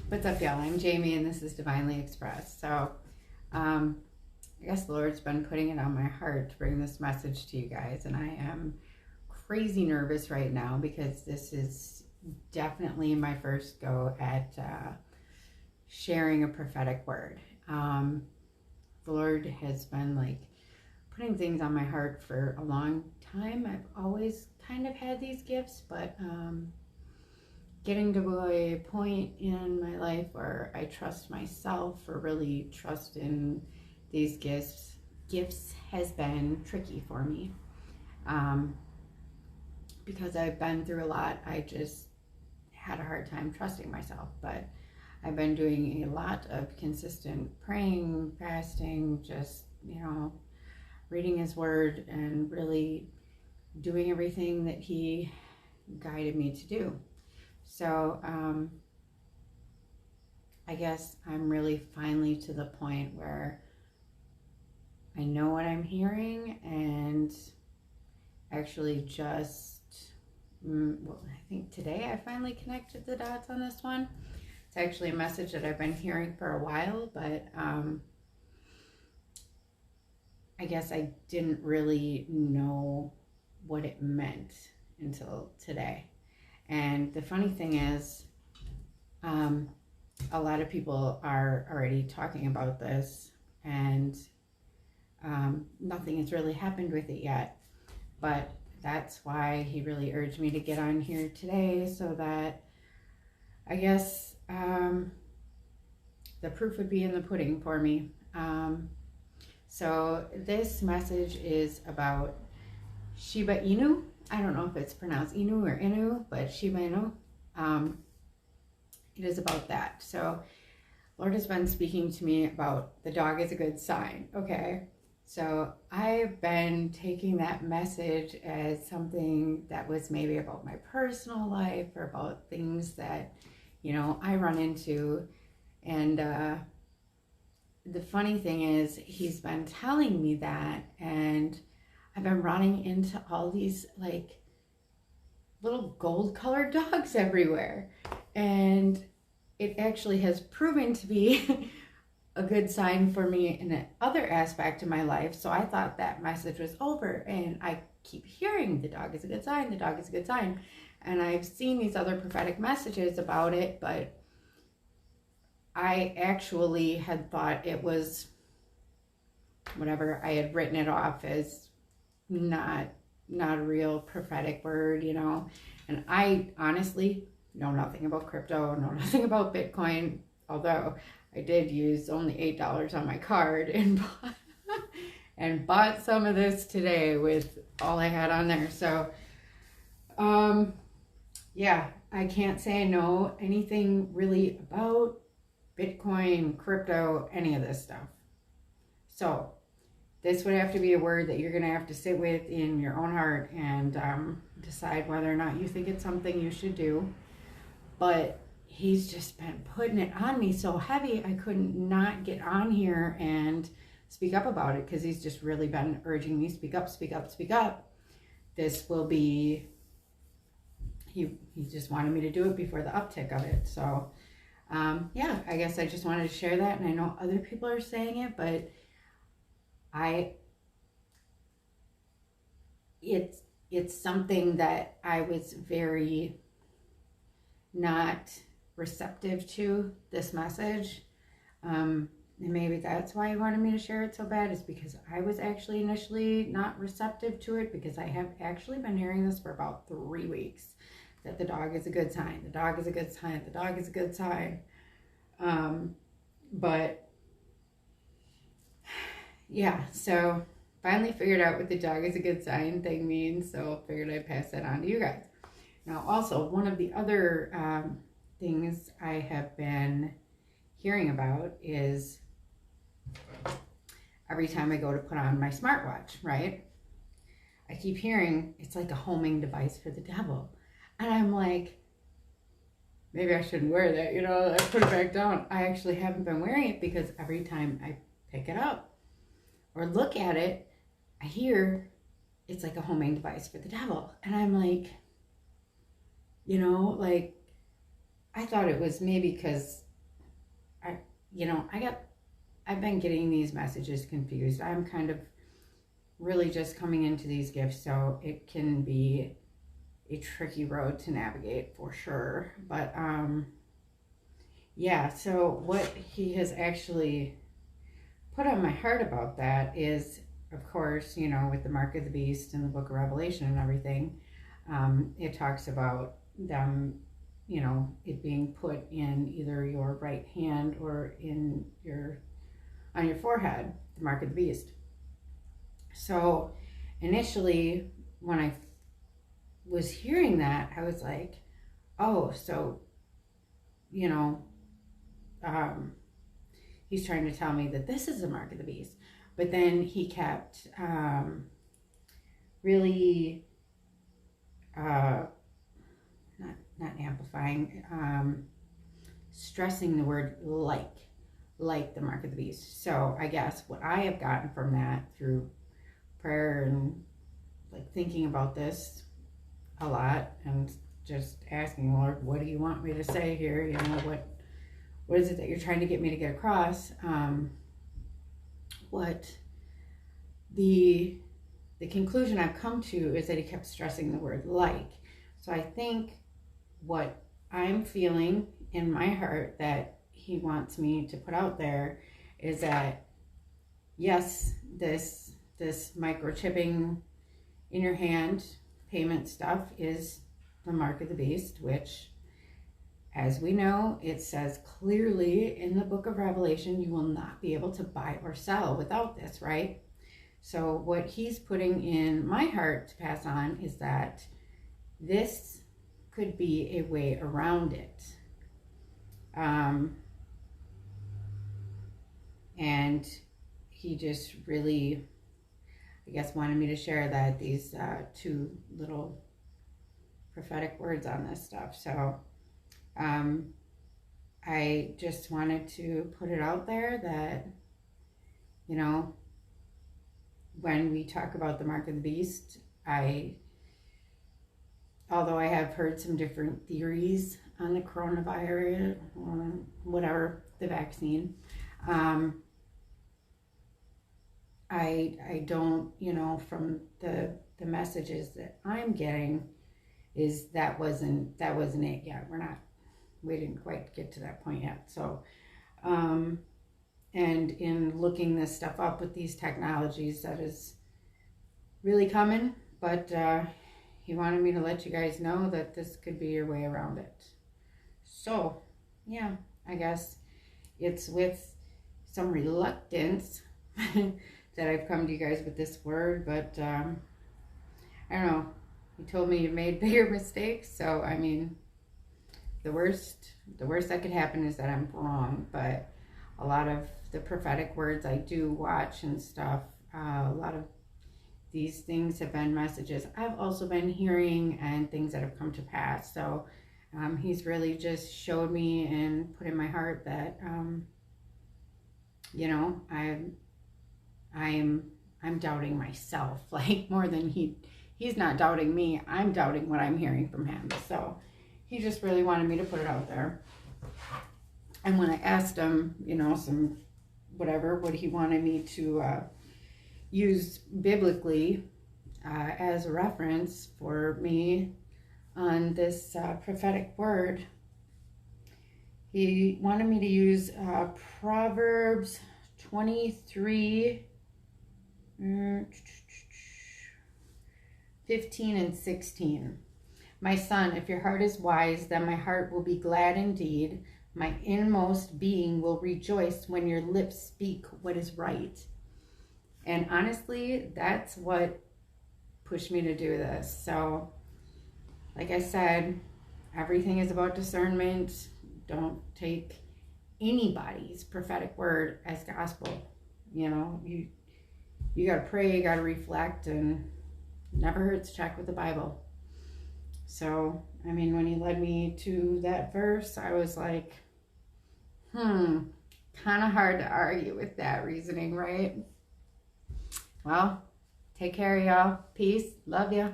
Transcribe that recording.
What's up, y'all? I'm Jayme, and this is Divinely Expressed. So, I guess the Lord's been putting it on my heart to bring this message to you guys, and I am crazy nervous right now because this is definitely my first go at sharing a prophetic word. The Lord has been like putting things on my heart for a long time. I've always kind of had these gifts, but getting to a point in my life where I trust myself or really trust in these gifts has been tricky for me. Because I've been through a lot, I just had a hard time trusting myself. But I've been doing a lot of consistent praying, fasting, just, reading His Word and really doing everything that He guided me to do. So I guess I'm really finally to the point where I know what I'm hearing, and actually I think today I finally connected the dots on this one. It's actually a message that I've been hearing for a while, but I guess I didn't really know what it meant until today. And the funny thing is, a lot of people are already talking about this, and nothing has really happened with it yet. But that's why He really urged me to get on here today, so that I guess the proof would be in the pudding for me. So this message is about Shiba Inu. I don't know if it's pronounced Inu or Inu, but Shiba Inu. It is about that. So Lord has been speaking to me about the dog is a good sign. Okay. So I've been taking that message as something that was maybe about my personal life or about things that, I run into. And the funny thing is, He's been telling me that, and I've been running into all these like little gold colored dogs everywhere. And it actually has proven to be a good sign for me in another aspect of my life. So I thought that message was over, and I keep hearing the dog is a good sign, the dog is a good sign. And I've seen these other prophetic messages about it, but I actually had thought it was whatever. I had written it off as not a real prophetic word, and I honestly know nothing about crypto, know nothing about Bitcoin, although I did use only $8 on my card and bought some of this today with all I had on there. So yeah, I can't say I know anything really about Bitcoin, crypto, any of this stuff. So this would have to be a word that you're going to have to sit with in your own heart and decide whether or not you think it's something you should do. But He's just been putting it on me so heavy, I couldn't not get on here and speak up about it, because He's just really been urging me, speak up, speak up, speak up. This will be, he just wanted me to do it before the uptick of it. So yeah, I guess I just wanted to share that. And I know other people are saying it, but it's something that I was very not receptive to, this message. And maybe that's why He wanted me to share it so bad, is because I was actually initially not receptive to it, because I have actually been hearing this for about 3 weeks, that the dog is a good sign, the dog is a good sign, the dog is a good sign. But yeah, so finally figured out what the dog is a good sign thing means, so figured I'd pass that on to you guys. Now, also, one of the other things I have been hearing about is every time I go to put on my smartwatch, right? I keep hearing it's like a homing device for the devil. And I'm like, maybe I shouldn't wear that, I put it back down. I actually haven't been wearing it, because every time I pick it up or look at it, I hear it's like a homing device for the devil. And I'm like, I thought it was maybe because I've been getting these messages confused. I'm kind of really just coming into these gifts, so it can be a tricky road to navigate for sure. But yeah, so what he has actually put on my heart about that is, of course, with the mark of the beast and the book of Revelation and everything, it talks about them, it being put in either your right hand or on your forehead, the mark of the beast. So initially, when I was hearing that, I was like, oh, so, he's trying to tell me that this is the mark of the beast. But then he kept really not amplifying, stressing the word like the mark of the beast. So I guess what I have gotten from that through prayer and like thinking about this a lot and just asking, Lord, what do you want me to say here? What is it that you're trying to get me to get across? What the conclusion I've come to is that he kept stressing the word like. So I think what I'm feeling in my heart that he wants me to put out there is that, yes, this microchipping in your hand payment stuff is the mark of the beast, which, as we know, it says clearly in the book of Revelation, you will not be able to buy or sell without this, right? So what he's putting in my heart to pass on is that this could be a way around it. And he just really, I guess, wanted me to share that these two little prophetic words on this stuff. So I just wanted to put it out there that, when we talk about the mark of the beast, although I have heard some different theories on the coronavirus, or whatever, the vaccine, I don't, from the messages that I'm getting, is that wasn't it yet. We didn't quite get to that point yet. So, and in looking this stuff up with these technologies, that is really coming, but he wanted me to let you guys know that this could be your way around it. So, yeah, I guess it's with some reluctance that I've come to you guys with this word, but I don't know. He told me you made bigger mistakes, so I mean, the worst that could happen is that I'm wrong. But a lot of the prophetic words I do watch and stuff, a lot of these things have been messages I've also been hearing and things that have come to pass. So he's really just showed me and put in my heart that I'm doubting myself, like, more than he's not doubting me. I'm doubting what I'm hearing from him. So he just really wanted me to put it out there. And when I asked him, some whatever, what he wanted me to use biblically as a reference for me on this prophetic word, he wanted me to use Proverbs 23, 15 and 16. My son, if your heart is wise, then my heart will be glad indeed. My inmost being will rejoice when your lips speak what is right. And honestly, that's what pushed me to do this. So, like I said, everything is about discernment. Don't take anybody's prophetic word as gospel. You got to pray, you got to reflect, and never hurts to check with the Bible. So, I mean, when he led me to that verse, I was like, kind of hard to argue with that reasoning, right? Well, take care, y'all. Peace. Love ya.